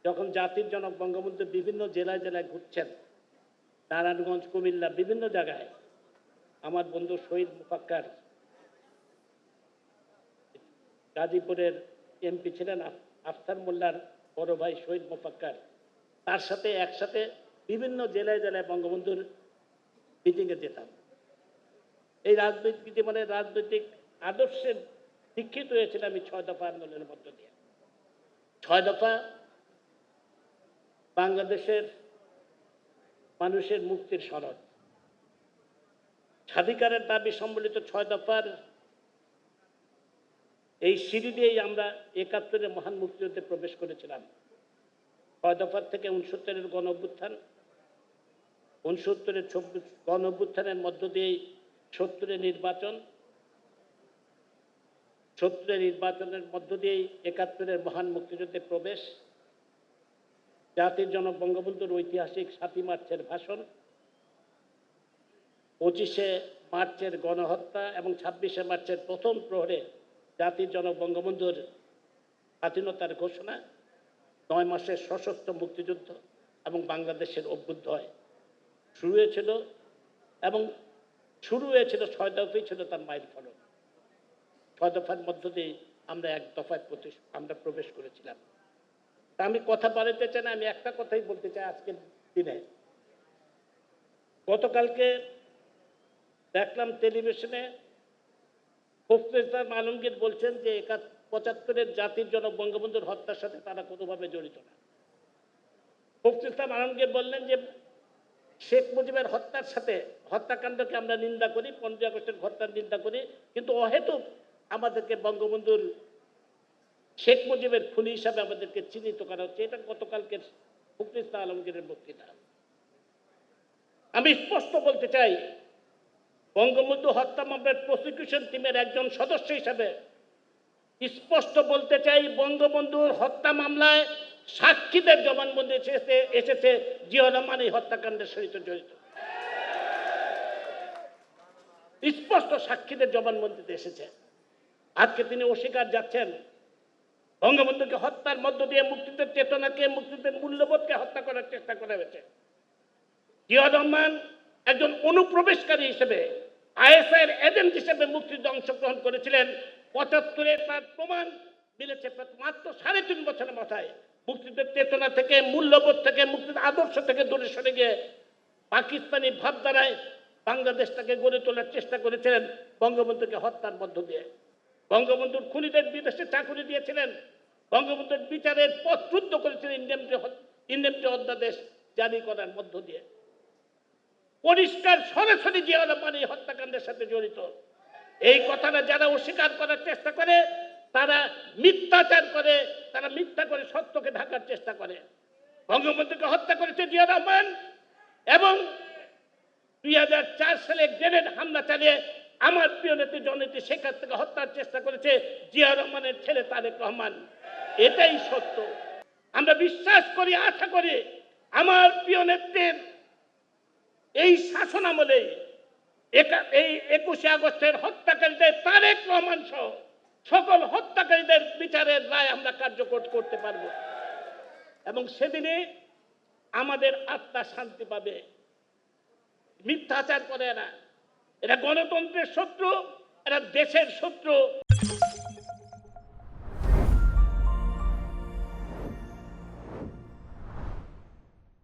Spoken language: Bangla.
যখন জাতির জনক বঙ্গবন্ধু বিভিন্ন জেলায় জেলায় ঘুরছেন, নারায়ণগঞ্জ, কুমিল্লা, বিভিন্ন জায়গায়, আমার বন্ধু শহীদ মুফাক্কার, গাজীপুরের এমপি ছিলেন আফতার মোল্লার বড় ভাই শহীদ মুফাক্কার, তার সাথে একসাথে বিভিন্ন জেলায় জেলায় বঙ্গবন্ধুর মিটিংয়ে যেতাম। এই রাজনৈতিক জীবনে রাজনৈতিক আদর্শে দীক্ষিত হয়েছিল আমি 6 দফা আন্দোলনের মধ্য দিয়ে। 6 দফা বাংলাদেশের মানুষের মুক্তির সনদ, স্বাধিকারের দাবি সম্বলিত 6 দফার এই সিঁড়ি দিয়েই আমরা 71-এর মহান মুক্তিযুদ্ধে প্রবেশ করেছিলাম। 6 দফার থেকে 69-এর গণ অভ্যুত্থান, 69-এর গণ অভ্যুত্থানের মধ্য দিয়েই 70-এর নির্বাচন, 70-এর নির্বাচনের মধ্য দিয়েই 71-এর মহান মুক্তিযুদ্ধে প্রবেশ, জাতির জনক বঙ্গবন্ধুর ঐতিহাসিক 7ই মার্চের ভাষণ, 25শে মার্চের গণহত্যা এবং 26শে মার্চের প্রথম প্রহরে জাতির জনক বঙ্গবন্ধুর স্বাধীনতার ঘোষণা, 9 মাসের সশস্ত্র মুক্তিযুদ্ধ এবং বাংলাদেশের অভ্যুদয় শুরু হয়েছিল। এবং শুরু হয়েছিল 6 দফাই ছিল তার মাইল ফলক। 6 দফার মধ্য দিয়ে আমরা 1 দফায় আমরা প্রবেশ করেছিলাম। তা আমি কথা বাড়াতে চাই না, আমি একটা কথাই বলতে চাই। আজকের দিনে গতকালকে দেখলাম টেলিভিশনে ফখরুল ইসলাম আলমগীর বলছেন যে 75-এর জাতির জনক বঙ্গবন্ধুর হত্যার সাথে তারা কোনোভাবে জড়িত না। ফখরুল ইসলাম আলমগীর বললেন যে শেখ মুজিবের হত্যার সাথে, হত্যাকাণ্ডকে আমরা নিন্দা করি, 15 আগস্টের হত্যার নিন্দা করি, কিন্তু অহেতুক আমাদেরকে বঙ্গবন্ধুর শেখ মুজিবের খুনি হিসাবে আমাদেরকে চিহ্নিত করা হচ্ছে। এটা গতকালকের ফখরুল ইসলাম আলমগীরের বক্তৃতা। আমি স্পষ্ট বলতে চাই, বঙ্গবন্ধু হত্যা মামলার প্রসিকিউশন টিমের একজন সদস্য হিসাবে স্পষ্ট বলতে চাই, বঙ্গবন্ধুর হত্যা মামলায় সাক্ষীদের জবানবন্দি এসেছে জিয়াউর রহমান এই হত্যাকাণ্ডের সহিত জড়িত। স্পষ্ট সাক্ষীদের জবানবন্দিতে এসেছে। আজকে তিনি অস্বীকার যাচ্ছেন, বঙ্গবন্ধুকে হত্যার মধ্য দিয়ে মুক্তিযুদ্ধের চেতনাকে, মুক্তিযুদ্ধের মূল্যবোধকে হত্যা করার চেষ্টা করা হয়েছে। জিয়াউর রহমান একজন অনুপ্রবেশকারী হিসেবে, আইএসআইয়ের এজেন্ট হিসেবে মুক্তিযুদ্ধে অংশগ্রহণ করেছিলেন। 75-এ তার প্রমাণ মিলেছে মাত্র 3.5 বছরের মাথায়। মুক্তিযুদ্ধের চেতনা থেকে, মূল্যবোধ থেকে, মুক্তিযুদ্ধের আদর্শ থেকে দূরে সরে গিয়ে পাকিস্তানি ভাবধারায় বাংলাদেশটাকে গড়ে তোলার চেষ্টা করেছিলেন বঙ্গবন্ধুকে হত্যার মধ্য দিয়ে। বঙ্গবন্ধুর খুনিদের বিদেশে চাকুরি দিয়েছিলেন, বঙ্গবন্ধুর বিচারের পথ রুদ্ধ করেছিলেন ইন্ডেমনিটি অধ্যাদেশ জারি করার মধ্য দিয়ে। পরিষ্কার সরাসরি জিয়াউর রহমান এই হত্যাকাণ্ডের সাথে জড়িত। এই কথাটা যারা অস্বীকার করার চেষ্টা করে তারা মিথ্যাচার করে, তারা মিথ্যা করে সত্যকে ঢাকার চেষ্টা করে। বঙ্গবন্ধুকে হত্যা করেছে জিয়াউর রহমান এবং 2004 সালে গ্রেনেড হামলা চালিয়ে আমার প্রিয় নেত্রী জননেত্রী শেখ হাসিনাকে হত্যার চেষ্টা করেছে জিয়াউর রহমানের ছেলে তারেক রহমান। এটাই সত্য। আমরা বিশ্বাস করি, আশা করি আমার প্রিয় নেত্রীর এই শাসন আমলে এই 21শে আগস্টের হত্যাকারীদের, তারেক রহমান সহ সকল হত্যাকারীদের বিচারের রায় আমরা কার্যকর করতে পারব এবং সেদিনে আমাদের আত্মা শান্তি পাবে। মিথ্যাচার করে এরা গণতন্ত্রের শত্রু, এরা দেশের শত্রু।